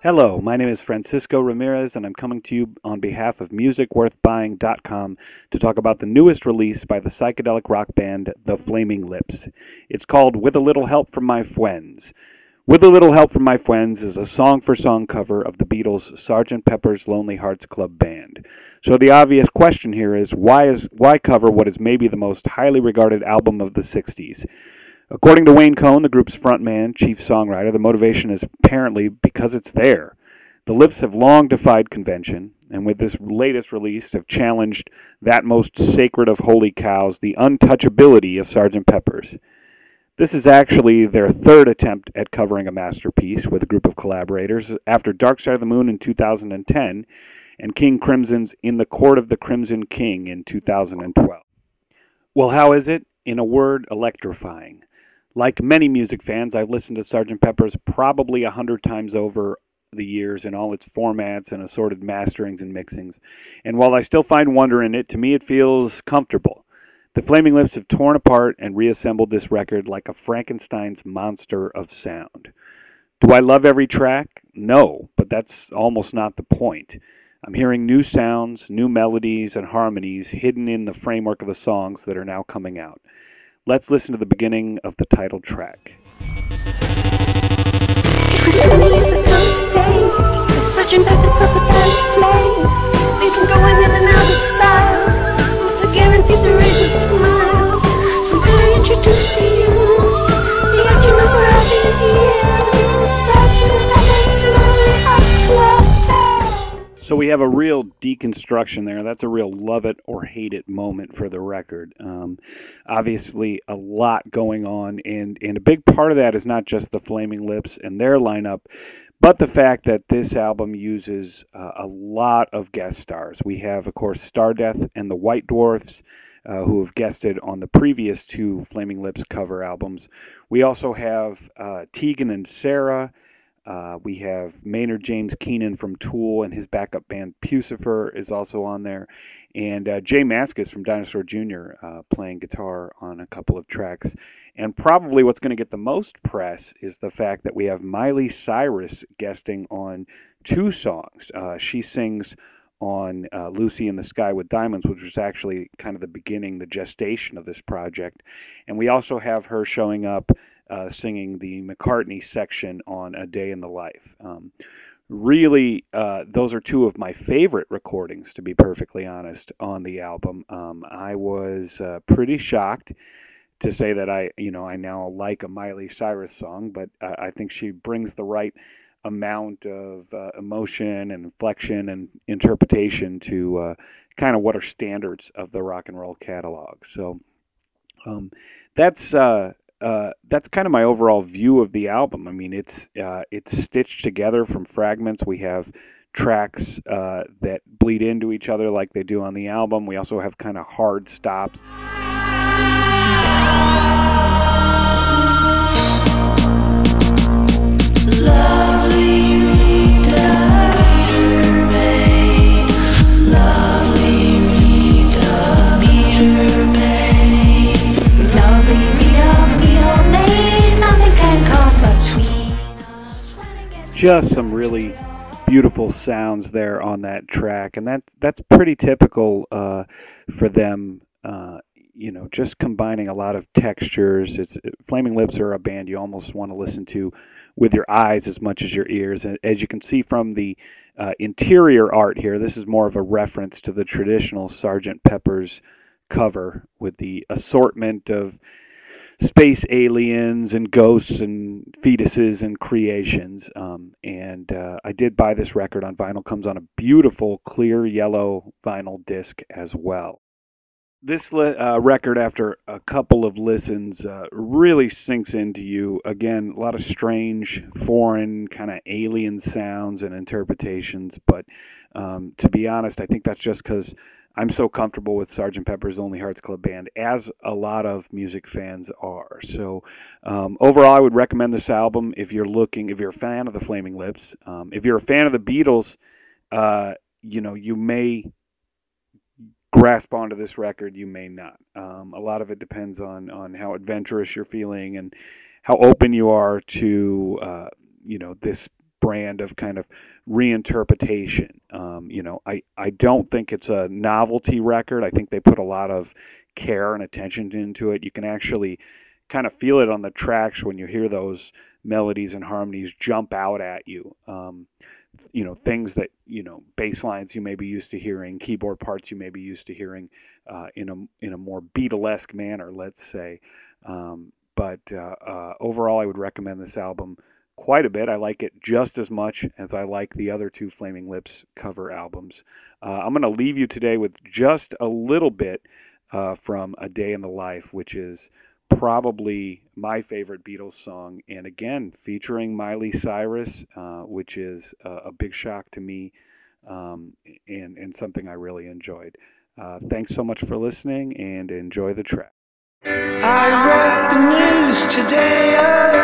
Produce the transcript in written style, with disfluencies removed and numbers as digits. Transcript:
Hello, my name is Francisco Ramirez, and I'm coming to you on behalf of MusicWorthBuying.com to talk about the newest release by the psychedelic rock band The Flaming Lips. It's called With a Little Help from My Fwends. With a Little Help from My Fwends is a song-for-song cover of the Beatles' Sgt Peppers Lonely Hearts Club Band. So the obvious question here is why cover what is maybe the most highly regarded album of the 60s? According to Wayne Cohn, the group's frontman, chief songwriter, the motivation is apparently because it's there. The Lips have long defied convention, and with this latest release have challenged that most sacred of holy cows, the untouchability of Sgt Peppers. This is actually their third attempt at covering a masterpiece with a group of collaborators after Dark Side of the Moon in 2010 and King Crimson's In the Court of the Crimson King in 2012. Well, how is it? In a word, electrifying. Like many music fans, I've listened to Sgt Pepper's probably 100 times over the years in all its formats and assorted masterings and mixings. And while I still find wonder in it, to me it feels comfortable. The Flaming Lips have torn apart and reassembled this record like a Frankenstein's monster of sound. Do I love every track? No, but that's almost not the point. I'm hearing new sounds, new melodies, and harmonies hidden in the framework of the songs that are now coming out. Let's listen to the beginning of the title track. It was 20 years ago today. The Sgt Peppers up a flame. They've been going in and out of style, with the guarantee to raise a smile. Somehow I introduced to you the action over all these years. Sgt Peppers Lonely Hearts Club. So we have a real deconstruction there. That's a real love it or hate it moment for the record. Obviously, a lot going on, and a big part of that is not just the Flaming Lips and their lineup, but the fact that this album uses a lot of guest stars. We have, of course, Stardeath and the White Dwarfs, who have guested on the previous two Flaming Lips cover albums. We also have Tegan and Sarah. We have Maynard James Keenan from Tool, and his backup band Pucifer is also on there. And Jay Mascis from Dinosaur Jr. Playing guitar on a couple of tracks. And probably what's going to get the most press is the fact that we have Miley Cyrus guesting on two songs. She sings on Lucy in the Sky with Diamonds, which was actually kind of the beginning, the gestation of this project. And we also have her showing up singing the McCartney section on A Day in the Life. Really, those are two of my favorite recordings, to be perfectly honest, on the album. I was pretty shocked to say that I now like a Miley Cyrus song, but I think she brings the right amount of emotion and inflection and interpretation to kind of what are standards of the rock and roll catalog. So that's kind of my overall view of the album. I mean, it's stitched together from fragments. We have tracks that bleed into each other like they do on the album. We also have kind of hard stops. Just some really beautiful sounds there on that track, and that's pretty typical for them. Just combining a lot of textures. Flaming Lips are a band you almost want to listen to with your eyes as much as your ears. And as you can see from the interior art here, this is more of a reference to the traditional Sgt Peppers cover with the assortment of space aliens and ghosts and fetuses and creations. I did buy this record on vinyl. Comes on a beautiful clear yellow vinyl disc as well. This record, after a couple of listens, really sinks into you. Again, a lot of strange, foreign, kind of alien sounds and interpretations. But to be honest, I think that's just because I'm so comfortable with Sgt Pepper's Lonely Hearts Club Band, as a lot of music fans are. So overall, I would recommend this album if you're a fan of the Flaming Lips. If you're a fan of the Beatles, you may grasp onto this record, you may not. A lot of it depends on how adventurous you're feeling and how open you are to this brand of kind of reinterpretation. I don't think it's a novelty record. I think they put a lot of care and attention into it. You can actually kind of feel it on the tracks when you hear those melodies and harmonies jump out at you. Things that, bass lines you may be used to hearing, keyboard parts you may be used to hearing in a more Beatlesque manner, let's say. But overall, I would recommend this album quite a bit. I like it just as much as I like the other two Flaming Lips cover albums. I'm going to leave you today with just a little bit from A Day in the Life, which is probably my favorite Beatles song, and again, featuring Miley Cyrus, which is a big shock to me, and something I really enjoyed. Thanks so much for listening, and enjoy the track. I read the news today.